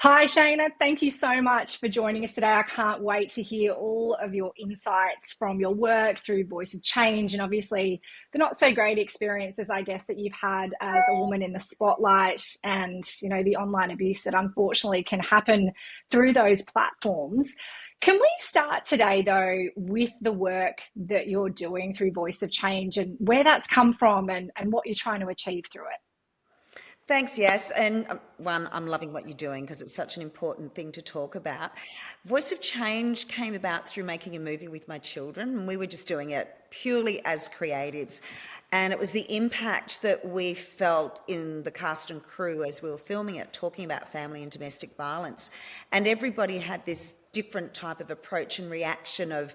Hi, Shaynna. Thank you so much for joining us today. I can't wait to hear all of your insights from your work through Voice of Change and obviously the not so great experiences, I guess, that you've had as a woman in the spotlight and, the online abuse that unfortunately can happen through those platforms. Can we start today, though, with the work that you're doing through Voice of Change and where that's come from and what you're trying to achieve through it? Thanks, yes. And one, I'm loving what you're doing because it's such an important thing to talk about. Voice of Change came about through making a movie with my children, and we were just doing it purely as creatives. And it was the impact that we felt in the cast and crew as we were filming it, talking about family and domestic violence. And everybody had this different type of approach and reaction of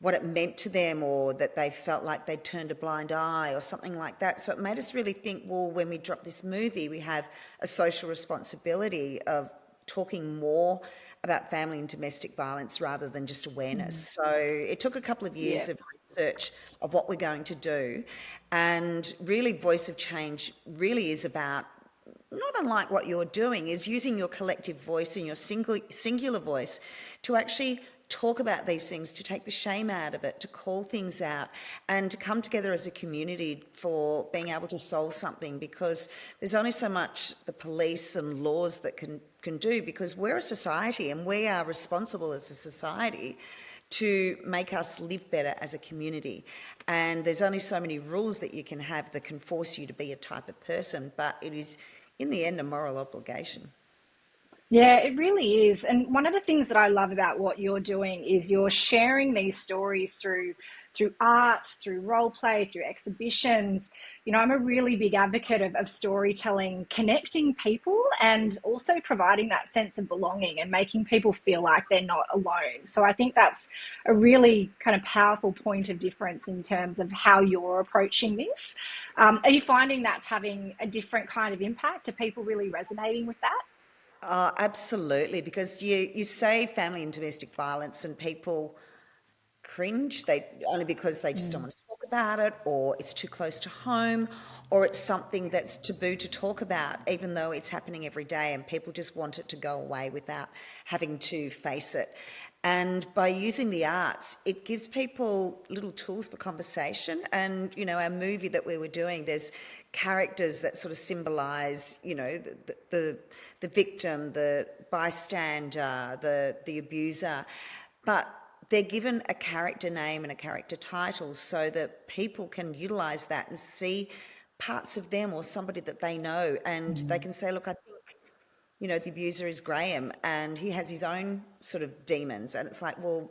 what it meant to them, or that they felt like they'd turned a blind eye or something like that. So it made us really think, well, when we drop this movie, we have a social responsibility of talking more about family and domestic violence rather than just awareness. So it took a couple of Yeah. years of research of what we're going to do. And really, Voice of Change really is about, not unlike what you're doing, is using your collective voice and your singular voice to actually talk about these things, to take the shame out of it, to call things out, and to come together as a community for being able to solve something, because there's only so much the police and laws that can do, because we're a society and we are responsible as a society to make us live better as a community. And there's only so many rules that you can have that can force you to be a type of person, but it is in the end a moral obligation. Yeah, it really is. And one of the things that I love about what you're doing is you're sharing these stories through art, through role play, through exhibitions. I'm a really big advocate of storytelling, connecting people and also providing that sense of belonging and making people feel like they're not alone. So I think that's a really kind of powerful point of difference in terms of how you're approaching this. Are you finding that's having a different kind of impact? Are people really resonating with that? Absolutely, because you say family and domestic violence and people cringe, they only because they just don't want to talk about it, or it's too close to home, or it's something that's taboo to talk about, even though it's happening every day and people just want it to go away without having to face it. And by using the arts, it gives people little tools for conversation. And, our movie that we were doing, there's characters that sort of symbolise, the victim, the bystander, the abuser. But they're given a character name and a character title so that people can utilise that and see parts of them or somebody that they know. And they can say, look, I think the abuser is Graham and he has his own sort of demons. And it's like, well,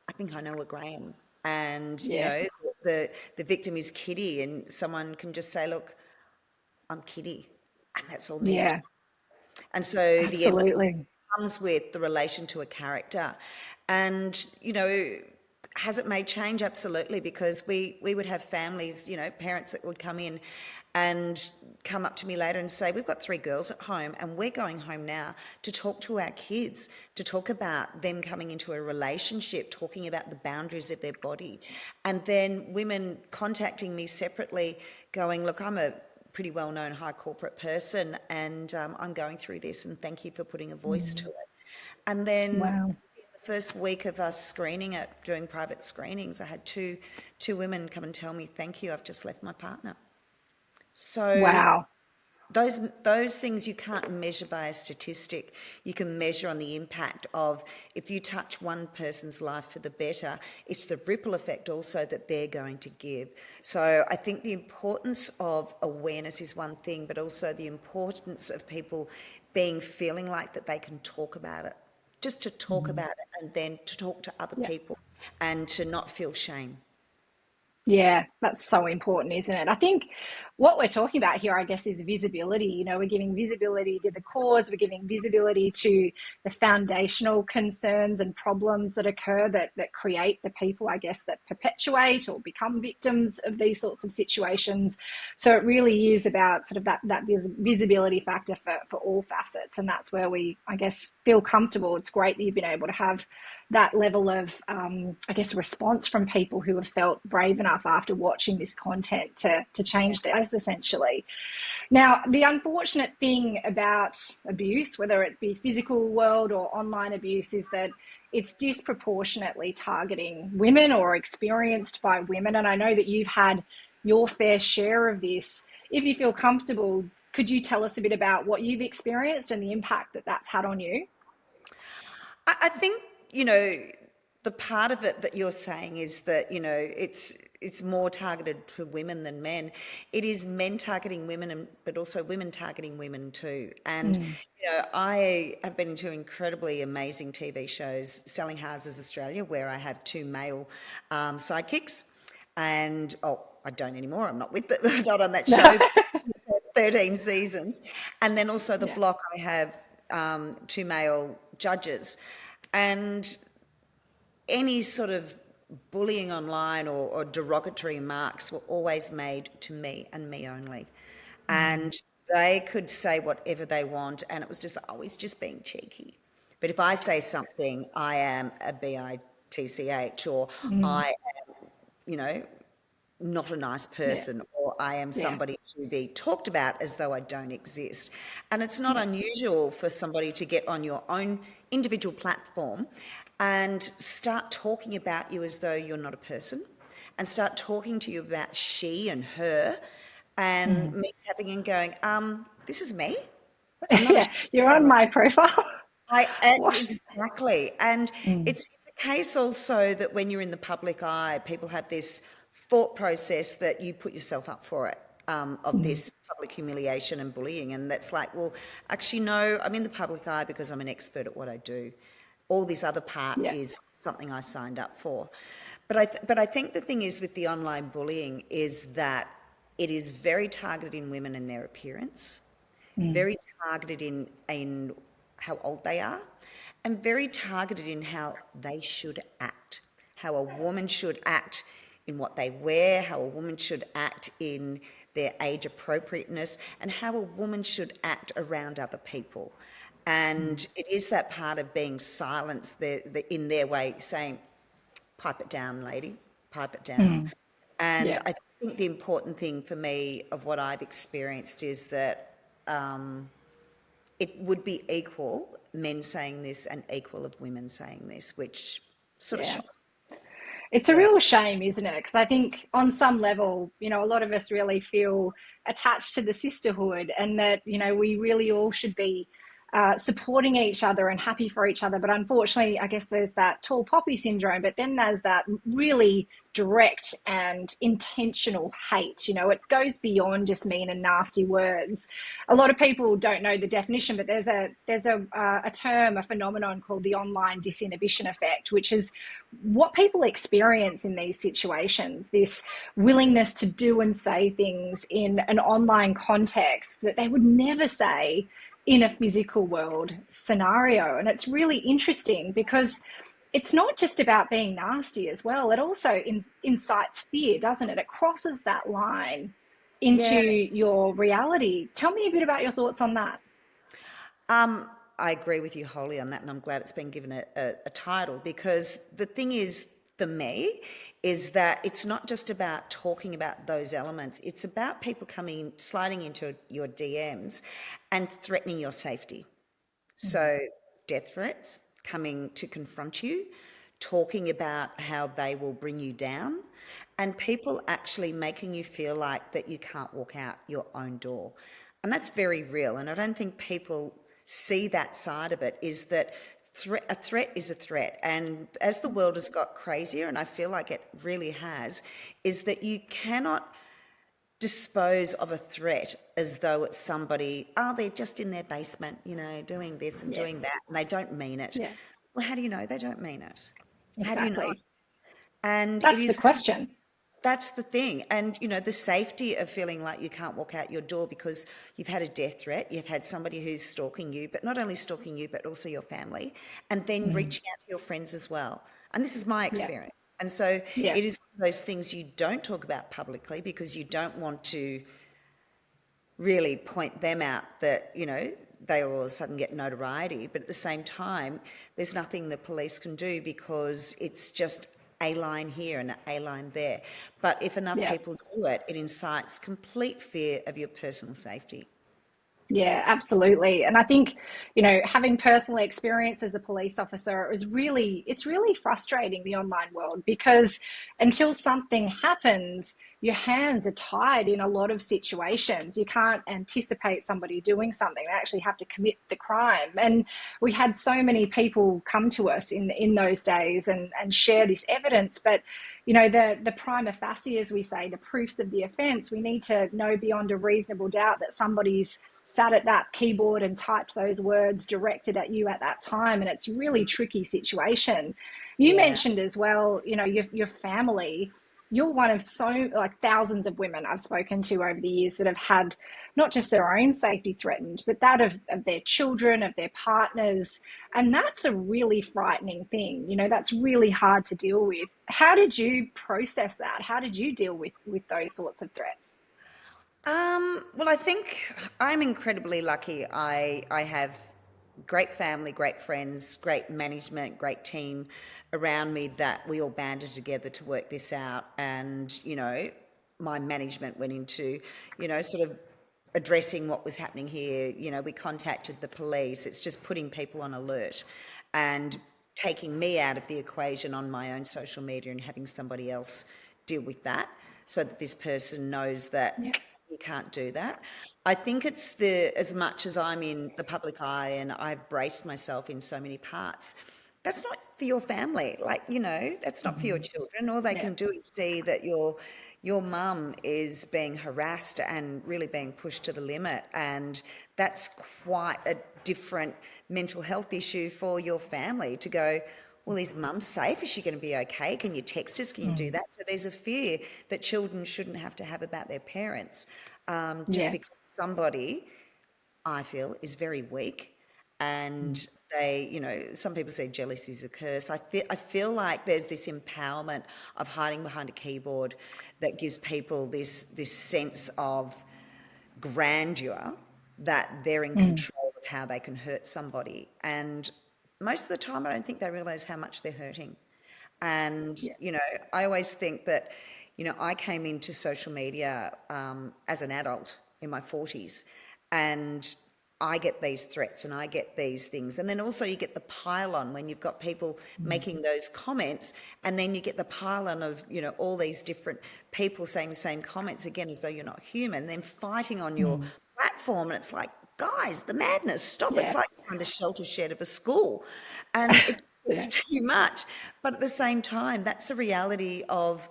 I think I know a Graham. And, Yeah. the victim is Kitty, and someone can just say, look, I'm Kitty. And that's all needs to Yeah, be. And so the empathy absolutely. comes with the relation to a character. And, has it made change? Absolutely, because we would have families, parents that would come in and come up to me later and say, we've got 3 girls at home and we're going home now to talk to our kids, to talk about them coming into a relationship, talking about the boundaries of their body. And then women contacting me separately going, look, I'm a pretty well-known high corporate person and I'm going through this, and thank you for putting a voice to it. And then Wow. the first week of us screening it, doing private screenings, I had two women come and tell me, thank you, I've just left my partner. So Wow. those things you can't measure by a statistic. You can measure on the impact of, if you touch one person's life for the better, it's the ripple effect also that they're going to give. So I think the importance of awareness is one thing, but also the importance of people feeling like that they can talk about it, just to talk about it, and then to talk to other Yeah. people and to not feel shame. Yeah, that's so important, isn't it? I think what we're talking about here, I guess, is visibility. We're giving visibility to the cause, we're giving visibility to the foundational concerns and problems that occur that create the people, I guess, that perpetuate or become victims of these sorts of situations. So it really is about sort of that visibility factor for all facets. And that's where we, I guess, feel comfortable. It's great that you've been able to have that level of, I guess, response from people who have felt brave enough after watching this content to change their business, essentially. Now, the unfortunate thing about abuse, whether it be physical world or online abuse, is that it's disproportionately targeting women or experienced by women. And I know that you've had your fair share of this. If you feel comfortable, could you tell us a bit about what you've experienced and the impact that that's had on you? I think, the part of it that you're saying is that, it's more targeted for women than men. It is men targeting women, but also women targeting women too. And, I have been into incredibly amazing TV shows, Selling Houses Australia, where I have two male sidekicks. And, I don't anymore. I'm not with it, not on that show. 13 seasons. And then also The Yeah. Block, I have two male judges. And any sort of bullying online or derogatory remarks were always made to me and me only. And they could say whatever they want, and it was just always just being cheeky. But if I say something, I am a bitch, or I am, not a nice Yeah. person, or I am Yeah. somebody to be talked about as though I don't exist. And it's not Yeah. unusual for somebody to get on your own individual platform and start talking about you as though you're not a person, and start talking to you about she and her, and me tapping and going, this is me. I'm not Yeah. You're on my profile. What? exactly. And it's a case also that when you're in the public eye, people have this thought process that you put yourself up for it, of this public humiliation and bullying. And that's like, well, actually, no, I'm in the public eye because I'm an expert at what I do. All this other part Yeah. is something I signed up for. But I think the thing is with the online bullying is that it is very targeted in women and their appearance, very targeted in how old they are, and very targeted in how they should act, how a woman should act in what they wear, how a woman should act in their age appropriateness, and how a woman should act around other people. And it is that part of being silenced in their way, saying, pipe it down, lady, pipe it down. And Yeah. I think the important thing for me of what I've experienced is that it would be equal, men saying this and equal of women saying this, which sort of Yeah. shocks It's me. a But real shame, isn't it? Because I think on some level, a lot of us really feel attached to the sisterhood, and that, we really all should be supporting each other and happy for each other. But unfortunately, I guess there's that tall poppy syndrome, but then there's that really direct and intentional hate. It goes beyond just mean and nasty words. A lot of people don't know the definition, but there's a term, a phenomenon called the online disinhibition effect, which is what people experience in these situations, this willingness to do and say things in an online context that they would never say in a physical world scenario. And it's really interesting because it's not just about being nasty as well. It also incites fear, doesn't it? It crosses that line into yeah, your reality. Tell me a bit about your thoughts on that. I agree with you wholly on that, and I'm glad it's been given a title, because the thing is, for me, is that it's not just about talking about those elements. It's about people sliding into your DMs and threatening your safety. So death threats, coming to confront you, talking about how they will bring you down, and people actually making you feel like that you can't walk out your own door. And that's very real. And I don't think people see that side of it, is that a threat is a threat. And as the world has got crazier, and I feel like it really has, is that you cannot dispose of a threat as though it's somebody, they're just in their basement, doing this and Yeah, doing that, and they don't mean it. yeah, Well, how do you know they don't mean it? How do you know? exactly. And it That's the is, question. that's the thing. And, the safety of feeling like you can't walk out your door because you've had a death threat, you've had somebody who's stalking you, but not only stalking you, but also your family, and then reaching out to your friends as well. And this is my Yeah, experience. And so yeah, it is one of those things you don't talk about publicly because you don't want to really point them out that, they all of a sudden get notoriety. But at the same time, there's nothing the police can do because it's just A line here and an A line there. But if enough Yeah. people do it, it incites complete fear of your personal safety. Yeah, absolutely. And I think, you know, having personal experience as a police officer, it's really frustrating, the online world, because until something happens, your hands are tied in a lot of situations. You can't anticipate somebody doing something. They actually have to commit the crime. And we had so many people come to us in those days and share this evidence. But, you know, the prima facie, as we say, the proofs of the offence, we need to know beyond a reasonable doubt that somebody's sat at that keyboard and typed those words directed at you at that time. And it's a really tricky situation. You Yeah. mentioned as well, you know, your family. You're one of so, like, thousands of women I've spoken to over the years that have had not just their own safety threatened, but that of their children, of their partners. And that's a really frightening thing. You know, that's really hard to deal with. How did you process that? How did you deal with those sorts of threats? Well, I think I'm incredibly lucky. I have great family, great friends, great management, great team around me that we all banded together to work this out. And, my management went into, sort of addressing what was happening here. We contacted the police. It's just putting people on alert and taking me out of the equation on my own social media and having somebody else deal with that so that this person knows Yeah. that you can't do that. I think it's as much as I'm in the public eye and I've braced myself in so many parts, that's not for your family. Like, that's not for your children. All they Yeah. can do is see that your mum is being harassed and really being pushed to the limit. And that's quite a different mental health issue for your family to go, well, is mum safe? Is she going to be okay? Can you text us? Can you do that? So there's a fear that children shouldn't have to have about their parents, just Yeah. because somebody, I feel, is very weak. And some people say jealousy is a curse. I feel like there's this empowerment of hiding behind a keyboard that gives people this sense of grandeur that they're in control of how they can hurt somebody. And most of the time, I don't think they realize how much they're hurting. And, Yeah. I always think that, I came into social media as an adult in my 40s, and I get these threats and I get these things. And then also you get the pile on when you've got people making those comments, and then you get the pile on of, all these different people saying the same comments again as though you're not human, then fighting on your platform. And it's like, guys, the madness, stop. It's Yeah. like behind the shelter shed of a school. And it's Yeah. too much. But at the same time, that's a reality of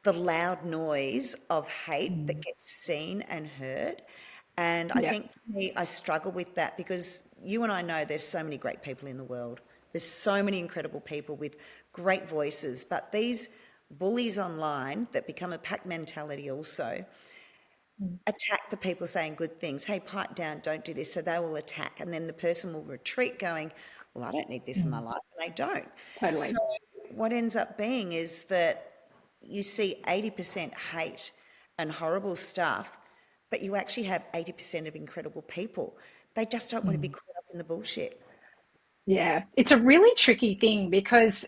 the loud noise of hate that gets seen and heard. And I Yeah. think for me, I struggle with that because you and I know there's so many great people in the world. There's so many incredible people with great voices, but these bullies online that become a pack mentality also attack the people saying good things. Hey, pipe down, don't do this. So they will attack. And then the person will retreat going, well, I don't need this in my life. And they don't. So Totally. what ends up being is that you see 80% hate and horrible stuff, but you actually have 80% of incredible people. They just don't want to be caught up in the bullshit. Yeah, it's a really tricky thing because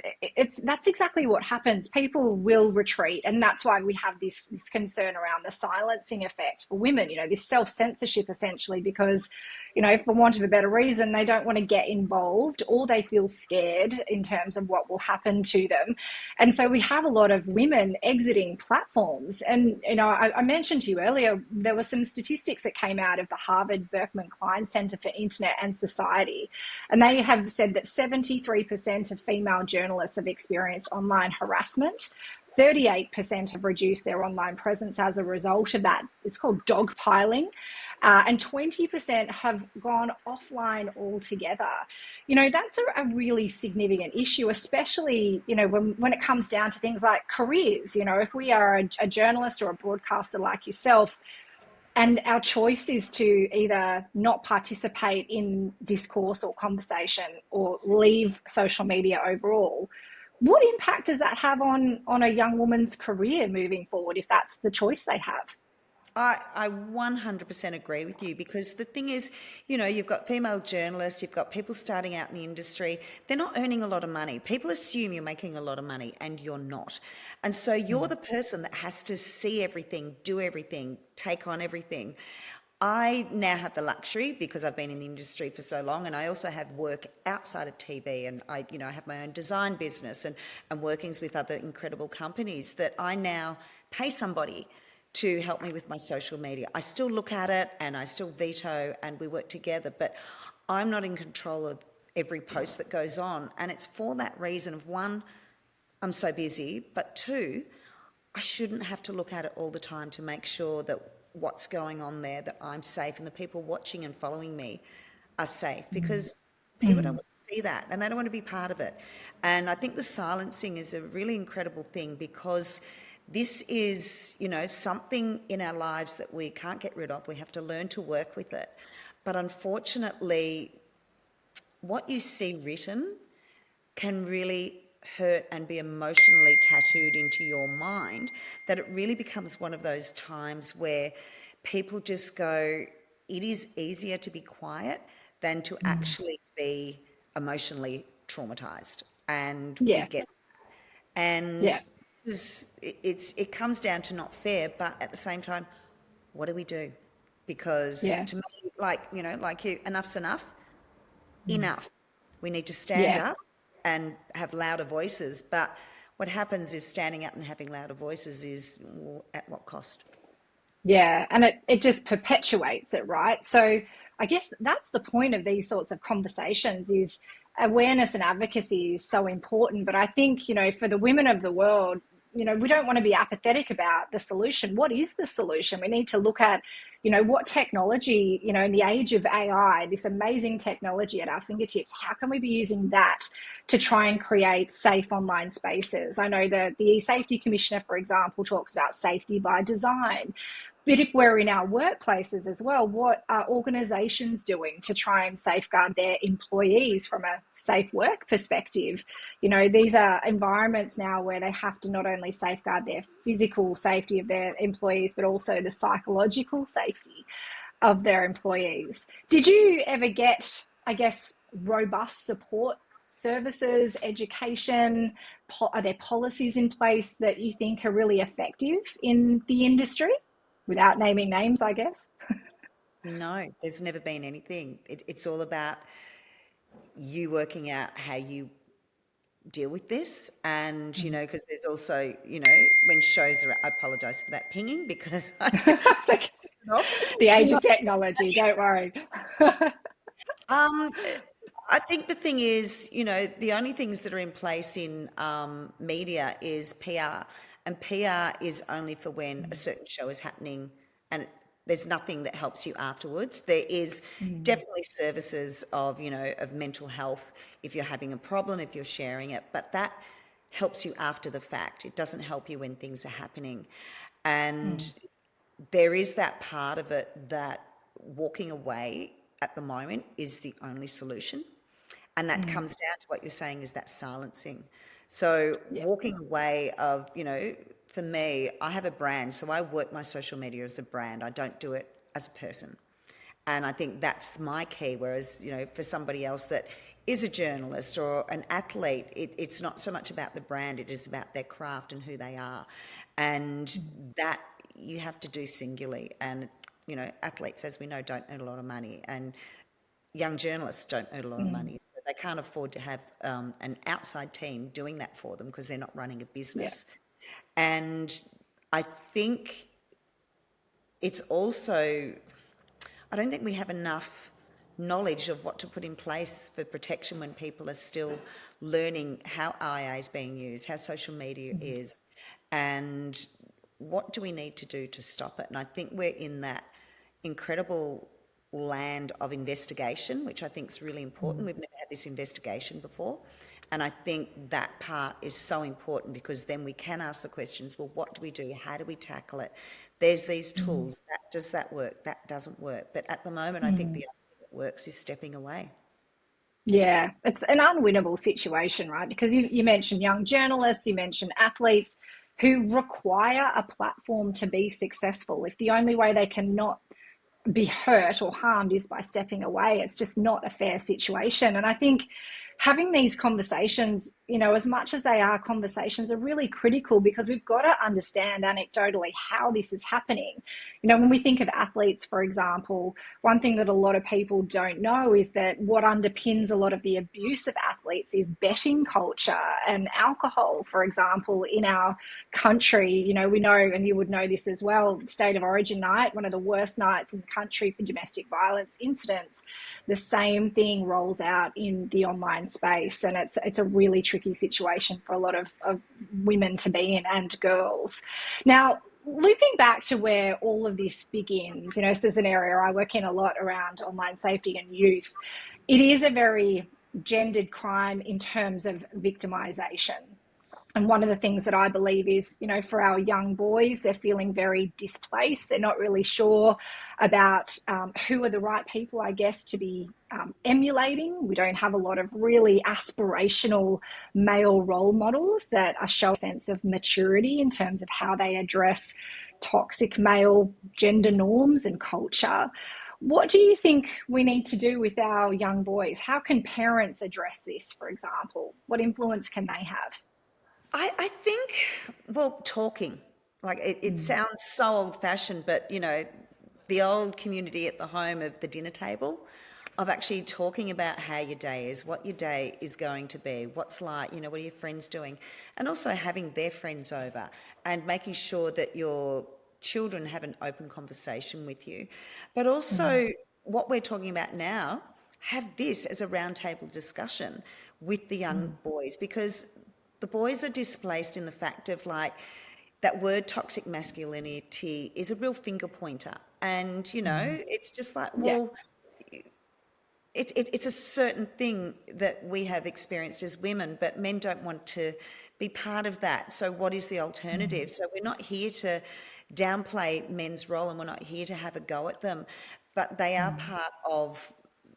that's exactly what happens. People will retreat, and that's why we have this concern around the silencing effect for women. You know, this self-censorship essentially, because, you know, for want of a better reason, they don't want to get involved or they feel scared in terms of what will happen to them. And so we have a lot of women exiting platforms. And, you know, I mentioned to you earlier, there were some statistics that came out of the Harvard Berkman Klein Center for Internet and Society, and they have said that 73% of female journalists have experienced online harassment. 38% have reduced their online presence as a result of that. It's called dogpiling. And 20% have gone offline altogether. You know, that's a really significant issue, especially, you know, when it comes down to things like careers. You know, if we are a journalist or a broadcaster like yourself, and our choice is to either not participate in discourse or conversation or leave social media overall, what impact does that have on a young woman's career moving forward if that's the choice they have? I 100% agree with you because the thing is, you've got female journalists, you've got people starting out in the industry. They're not earning a lot of money. People assume you're making a lot of money and you're not. And so you're the person that has to see everything, do everything, take on everything. I now have the luxury because I've been in the industry for so long, and I also have work outside of TV, and I have my own design business and workings with other incredible companies that I now pay somebody to help me with my social media. I still look at it and I still veto and we work together, but I'm not in control of every post that goes on. And it's for that reason of one, I'm so busy, but two, I shouldn't have to look at it all the time to make sure that what's going on there, that I'm safe and the people watching and following me are safe because people don't Mm. want to see that and they don't want to be part of it. And I think the silencing is a really incredible thing because this is, something in our lives that we can't get rid of. We have to learn to work with it. But unfortunately, what you see written can really hurt and be emotionally tattooed into your mind that it really becomes one of those times where people just go, it is easier to be quiet than to actually be emotionally traumatized. And we Yeah, get, and yeah, it comes down to not fair, but at the same time, what do we do? Because yeah, to me, like you, enough's enough. Enough. We need to stand yeah. up and have louder voices. But what happens if standing up and having louder voices is at what cost? Yeah, and it just perpetuates it, right? So I guess that's the point of these sorts of conversations is awareness and advocacy is so important. But I think, for the women of the world, we don't want to be apathetic about the solution. What is the solution? We need to look at, what technology, in the age of AI, this amazing technology at our fingertips, how can we be using that to try and create safe online spaces? I know that the Safety Commissioner, for example, talks about safety by design. But if we're in our workplaces as well, what are organisations doing to try and safeguard their employees from a safe work perspective? These are environments now where they have to not only safeguard their physical safety of their employees, but also the psychological safety of their employees. Did you ever get, I guess, robust support services, education? Are there policies in place that you think are really effective in the industry? Without naming names, I guess. No, there's never been anything. It's all about you working out how you deal with this. And, because there's also, when shows are, I apologise for that pinging because I It's like off. the age of technology, don't worry. Um, I think the thing is, the only things that are in place in media is PR, and PR is only for when a certain show is happening, and there's nothing that helps you afterwards. There is Mm, definitely services of, of mental health if you're having a problem, if you're sharing it, but that helps you after the fact. It doesn't help you when things are happening, and mm, there is that part of it that walking away at the moment is the only solution. And that mm. comes down to what you're saying is that silencing. So Yeah. walking away of, for me, I have a brand. So I work my social media as a brand. I don't do it as a person. And I think that's my key. Whereas, for somebody else that is a journalist or an athlete, it's not so much about the brand, it is about their craft and who they are. And that you have to do singularly. And, athletes, as we know, don't earn a lot of money. And young journalists don't earn a lot of Mm, money. So they can't afford to have an outside team doing that for them because they're not running a yeah. business. And I think it's also, I don't think we have enough knowledge of what to put in place for protection when people are still learning how IA is being used, how social media is, and what do we need to do to stop it. And I think we're in that incredible land of investigation, which I think is really important. Mm, We've never had this investigation before. And I think that part is so important because then we can ask the questions, well, what do we do? How do we tackle it? There's these mm, tools. Does that work? That doesn't work. But at the moment, I think mm. the only thing that works is stepping away. Yeah, it's an unwinnable situation, right? Because you mentioned young journalists, you mentioned athletes. who require a platform to be successful. If the only way they can not be hurt or harmed is by stepping away, it's just not a fair situation. And I think having these conversations, as much as they are conversations, are really critical, because we've got to understand anecdotally how this is happening. When we think of athletes, for example, one thing that a lot of people don't know is that what underpins a lot of the abuse of athletes is betting culture and alcohol, for example, in our country. We know, and you would know this as well, State of Origin night, one of the worst nights in the country for domestic violence incidents. The same thing rolls out in the online space, and it's a really tricky situation for a lot of women to be in, and girls. Now, looping back to where all of this begins, this is an area I work in a lot around online safety and youth. It is a very gendered crime in terms of victimization. And one of the things that I believe is, for our young boys, they're feeling very displaced. They're not really sure about who are the right people, I guess, to be emulating. We don't have a lot of really aspirational male role models that are showing a sense of maturity in terms of how they address toxic male gender norms and culture. What do you think we need to do with our young boys? How can parents address this, for example? What influence can they have? I think, well, talking. Like it sounds so old fashioned, but the old community at the home of the dinner table, of actually talking about how your day is, what your day is going to be, what's like, what are your friends doing, and also having their friends over and making sure that your children have an open conversation with you. But also, what we're talking about now, have this as a roundtable discussion with the young boys, because the boys are displaced in the fact of, like, that word toxic masculinity is a real finger pointer. And, it's just like, Yeah. well, it's a certain thing that we have experienced as women, but men don't want to be part of that. So what is the alternative? So we're not here to downplay men's role, and we're not here to have a go at them, but they are part of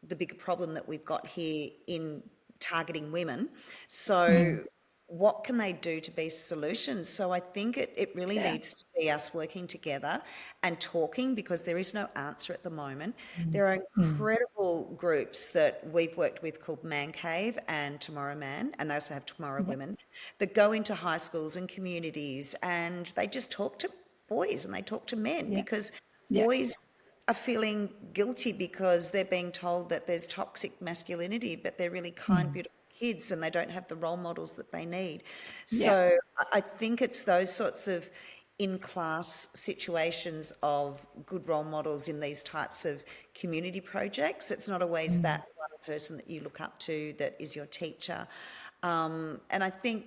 the bigger problem that we've got here in targeting women. So what can they do to be solutions? So I think it really Yeah. needs to be us working together and talking, because there is no answer at the moment. There are incredible groups that we've worked with called Man Cave and Tomorrow Man, and they also have Tomorrow Yeah. Women, that go into high schools and communities, and they just talk to boys and they talk to men, Yeah. because Yeah. boys are feeling guilty because they're being told that there's toxic masculinity, but they're really kind, beautiful kids, and they don't have the role models that they need. Yeah. So I think it's those sorts of in-class situations of good role models in these types of community projects. It's not always that one person that you look up to that is your teacher. And I think,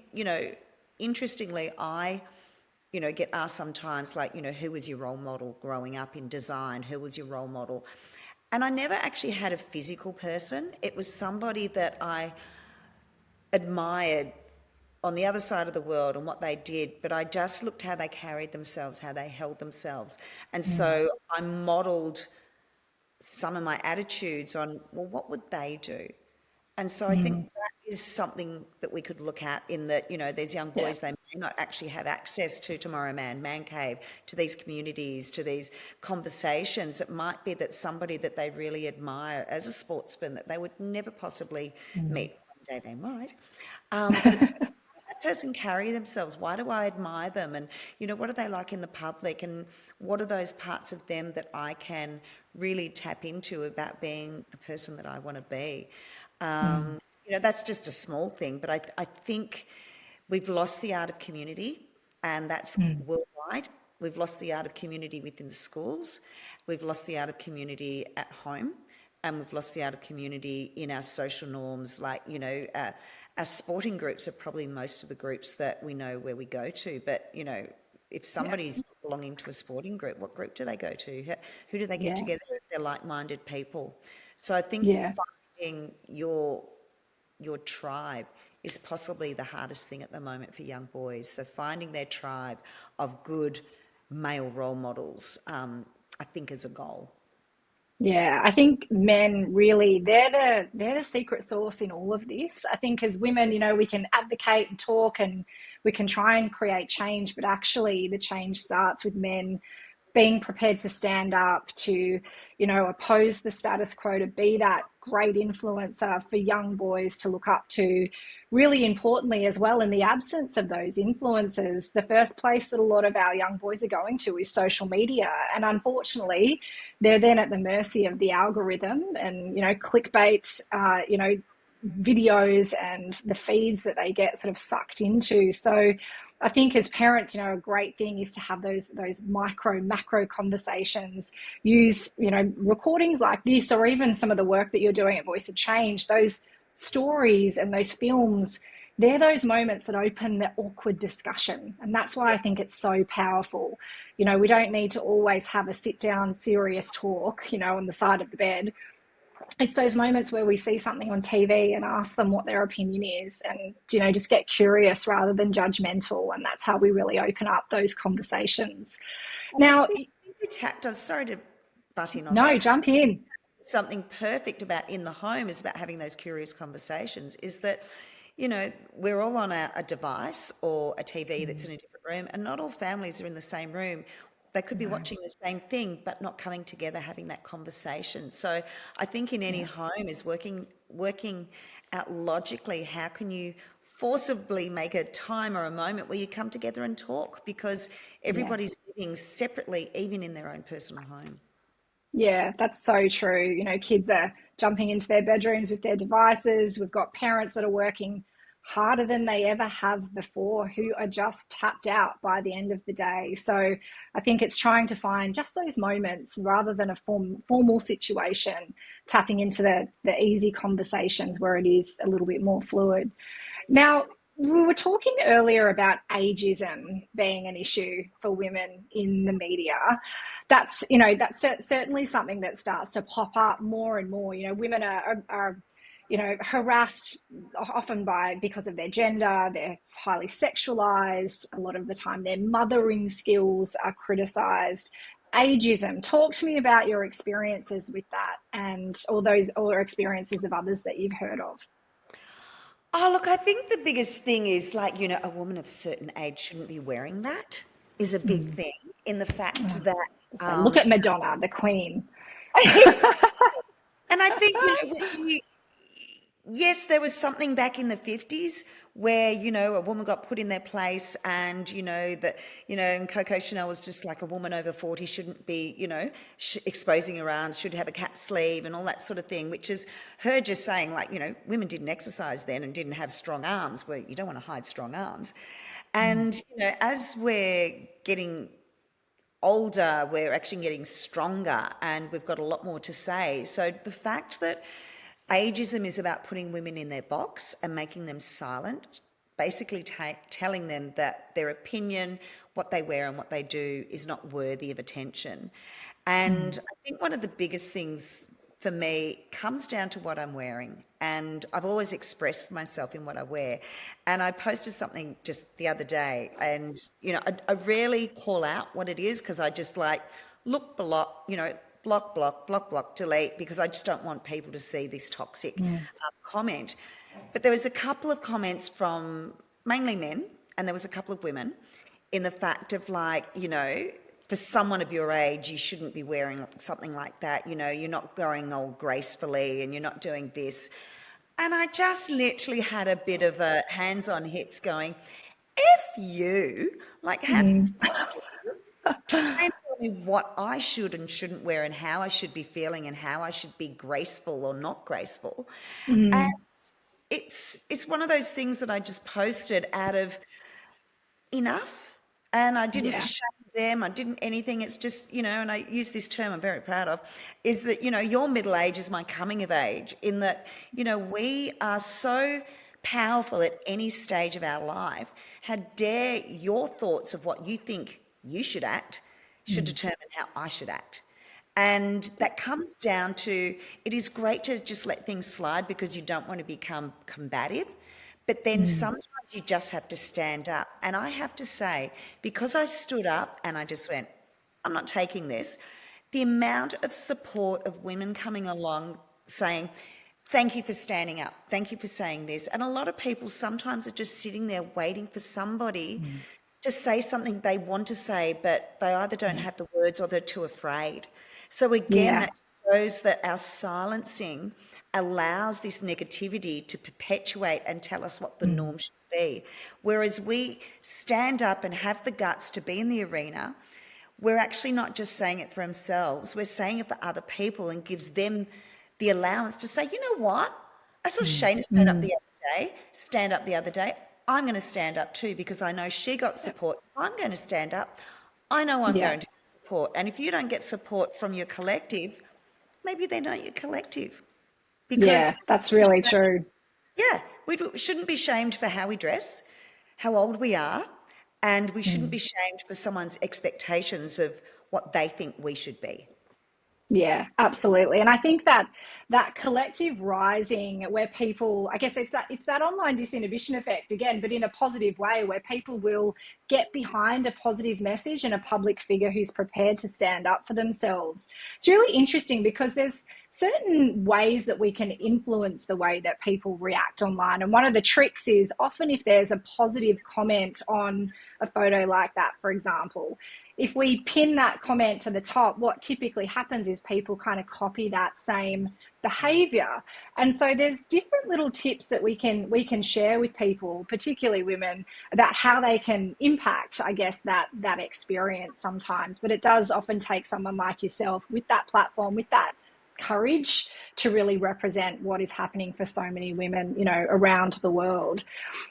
interestingly, I get asked sometimes, like, who was your role model growing up in design? Who was your role model? And I never actually had a physical person. It was somebody that I admired on the other side of the world and what they did, but I just looked how they carried themselves, how they held themselves. And so I modelled some of my attitudes on, well, what would they do? And so I think that is something that we could look at, in that, there's young Yeah. boys, they may not actually have access to Tomorrow Man, Man Cave, to these communities, to these conversations. It might be that somebody that they really admire as a sportsman that they would never possibly meet. One day they might. But it's, how does that person carry themselves? Why do I admire them? And, what are they like in the public? And what are those parts of them that I can really tap into about being the person that I want to be? That's just a small thing, but I think we've lost the art of community, and that's worldwide. We've lost the art of community within the schools. We've lost the art of community at home, and we've lost the art of community in our social norms. Like, our sporting groups are probably most of the groups that we know where we go to. But, if Yeah. somebody's belonging to a sporting group, what group do they go to? Who do they get Yeah. together if they're like-minded people? So I think Yeah. finding your tribe is possibly the hardest thing at the moment for young boys. So finding their tribe of good male role models, I think, is a goal. Yeah, I think men really they're the secret sauce in all of this. I think as women, we can advocate and talk and we can try and create change, but actually the change starts with men being prepared to stand up, to oppose the status quo, to be that great influencer for young boys to look up to. Really importantly as well, in the absence of those influencers, the first place that a lot of our young boys are going to is social media, and unfortunately they're then at the mercy of the algorithm and clickbait, videos and the feeds that they get sort of sucked into. So I think as parents, a great thing is to have those micro macro conversations. Use recordings like this, or even some of the work that you're doing at Voice of Change. Those stories and those films, they're those moments that open the awkward discussion, and that's why I think it's so powerful. We don't need to always have a sit down serious talk, on the side of the bed. It's those moments where we see something on TV and ask them what their opinion is, and just get curious rather than judgmental, and that's how we really open up those conversations. I Now, think you tapped on, sorry to butt in on no, that. jump in. Something perfect about in the home is about having those curious conversations is that, we're all on a device or a TV that's in a different room, and not all families are in the same room. They could be No. watching the same thing, but not coming together, having that conversation. So I think in any Yeah. home is working out logically, how can you forcibly make a time or a moment where you come together and talk, because Yeah. everybody's living separately, even in their own personal home. Yeah, that's so true. Kids are jumping into their bedrooms with their devices. We've got parents that are working harder than they ever have before, who are just tapped out by the end of the day. So I think it's trying to find just those moments rather than a formal situation, tapping into the easy conversations where it is a little bit more fluid. Now, we were talking earlier about ageism being an issue for women in the media. That's certainly something that starts to pop up more and more. Women are harassed often because of their gender. They're highly sexualized. A lot of the time, their mothering skills are criticized. Ageism. Talk to me about your experiences with that, and all those or experiences of others that you've heard of. Oh, look, I think the biggest thing is like, a woman of a certain age shouldn't be wearing that is a big thing in the fact that, So look at Madonna, the queen. and I think, yes, there was something back in the 50s where, a woman got put in their place, and, that, and Coco Chanel was just like, a woman over 40 shouldn't be, exposing her arms, should have a cap sleeve and all that sort of thing, which is her just saying like, women didn't exercise then and didn't have strong arms, where you don't want to hide strong arms. And, as we're getting older, we're actually getting stronger and we've got a lot more to say. So the fact that ageism is about putting women in their box and making them silent, basically telling them that their opinion, what they wear and what they do is not worthy of attention. And I think one of the biggest things for me comes down to what I'm wearing. And I've always expressed myself in what I wear. And I posted something just the other day, and, I rarely call out what it is, because I just like look, block, block, delete, because I just don't want people to see this toxic comment. But there was a couple of comments from mainly men, and there was a couple of women, in the fact of like, for someone of your age, you shouldn't be wearing something like that. You're not going all gracefully and you're not doing this. And I just literally had a bit of a hands on hips going, F you, like, have try and tell me what I should and shouldn't wear and how I should be feeling and how I should be graceful or not graceful. And it's one of those things that I just posted out of enough, and I didn't Yeah. shame them, I didn't anything. It's just, and I use this term I'm very proud of, is that, your middle age is my coming of age, in that, we are so powerful at any stage of our life. How dare your thoughts of what you think you should act should determine how I should act. And that comes down to, it is great to just let things slide because you don't want to become combative. But then sometimes you just have to stand up. And I have to say, because I stood up and I just went, I'm not taking this, the amount of support of women coming along saying, thank you for standing up. Thank you for saying this. And a lot of people sometimes are just sitting there waiting for somebody to say something they want to say, but they either don't have the words or they're too afraid. So again, Yeah. that shows that our silencing allows this negativity to perpetuate and tell us what the norm should be. Whereas we stand up and have the guts to be in the arena, we're actually not just saying it for ourselves, we're saying it for other people, and gives them the allowance to say, you know what? I saw Shaynna stand up the other day. I'm going to stand up too because I know she got support. I'm going to stand up. I know I'm Yeah. going to get support. And if you don't get support from your collective, maybe they're not your collective. Because, Yeah, that's really true. yeah, we shouldn't be shamed for how we dress, how old we are, and we shouldn't be shamed for someone's expectations of what they think we should be. Yeah, absolutely. And I think that that collective rising where people, I guess it's that online disinhibition effect again, but in a positive way where people will get behind a positive message and a public figure who's prepared to stand up for themselves. It's really interesting because there's certain ways that we can influence the way that people react online. And one of the tricks is often if there's a positive comment on a photo like that, for example, if we pin that comment to the top, what typically happens is people kind of copy that same behavior. And so there's different little tips that we can share with people, particularly women, about how they can impact, I guess, that experience sometimes. But it does often take someone like yourself with that platform, with that courage to really represent what is happening for so many women, around the world.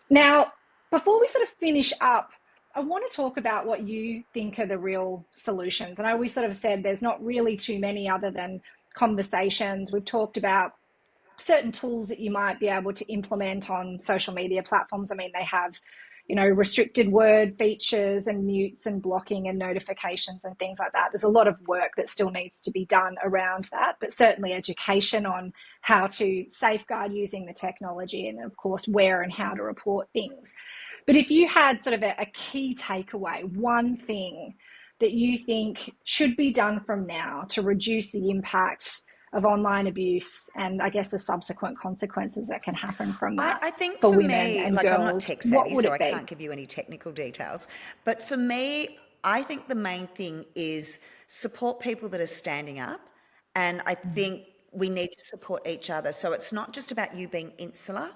Now, before we sort of finish up, I want to talk about what you think are the real solutions. I know we sort of said there's not really too many other than conversations. We've talked about certain tools that you might be able to implement on social media platforms. I mean, they have, restricted word features and mutes and blocking and notifications and things like that. There's a lot of work that still needs to be done around that, but certainly education on how to safeguard using the technology and, of course, where and how to report things. But if you had sort of a key takeaway, one thing that you think should be done from now to reduce the impact of online abuse and I guess the subsequent consequences that can happen from that I think for for women me, and like I'm not girls, tech what savvy, would so it I be? can't give you any technical details. But for me, I think the main thing is support people that are standing up. And I think we need to support each other. So it's not just about you being insular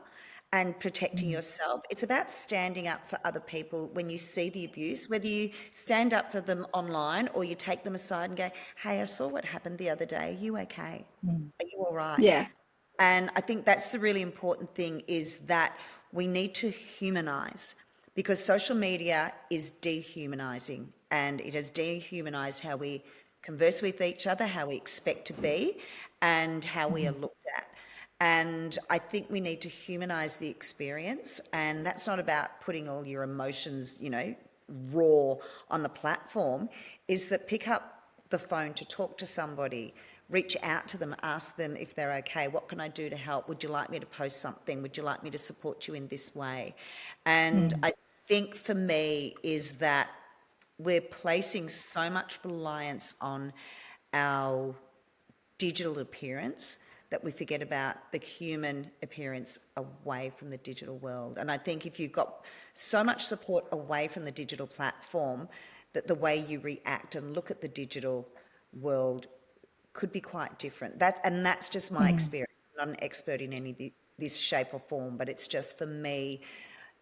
and protecting yourself. It's about standing up for other people when you see the abuse, whether you stand up for them online or you take them aside and go, hey, I saw what happened the other day. Are you okay? Are you all right? Yeah. And I think that's the really important thing is that we need to humanize because social media is dehumanizing and it has dehumanized how we converse with each other, how we expect to be, and how we are looked at. And I think we need to humanize the experience. And that's not about putting all your emotions, raw on the platform, is that pick up the phone to talk to somebody, reach out to them, ask them if they're okay. What can I do to help? Would you like me to post something? Would you like me to support you in this way? And I think for me is that we're placing so much reliance on our digital appearance that we forget about the human appearance away from the digital world. And I think if you've got so much support away from the digital platform, that the way you react and look at the digital world could be quite different. That's just my experience. I'm not an expert in any of this shape or form, but it's just for me,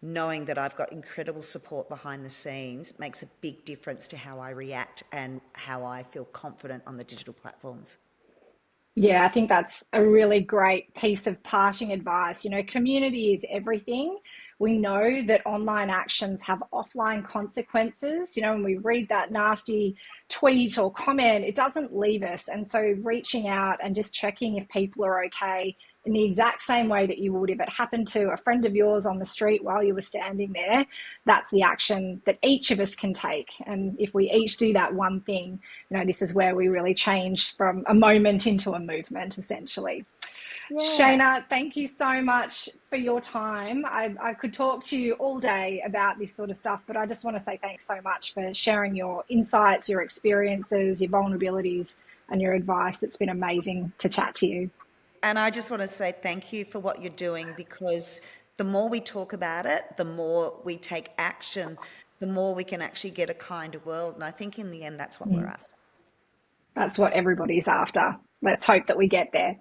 knowing that I've got incredible support behind the scenes makes a big difference to how I react and how I feel confident on the digital platforms. Yeah, I think that's a really great piece of parting advice. Community is everything. We know that online actions have offline consequences. When we read that nasty tweet or comment, it doesn't leave us. And so reaching out and just checking if people are okay in the exact same way that you would if it happened to a friend of yours on the street while you were standing there, that's the action that each of us can take. And if we each do that one thing, this is where we really change from a moment into a movement, essentially. Yeah. Shaynna, thank you so much for your time. I could talk to you all day about this sort of stuff, but I just want to say thanks so much for sharing your insights, your experiences, your vulnerabilities and your advice. It's been amazing to chat to you. And I just want to say thank you for what you're doing, because the more we talk about it, the more we take action, the more we can actually get a kinder world. And I think in the end, that's what we're Mm. after. That's what everybody's after. Let's hope that we get there.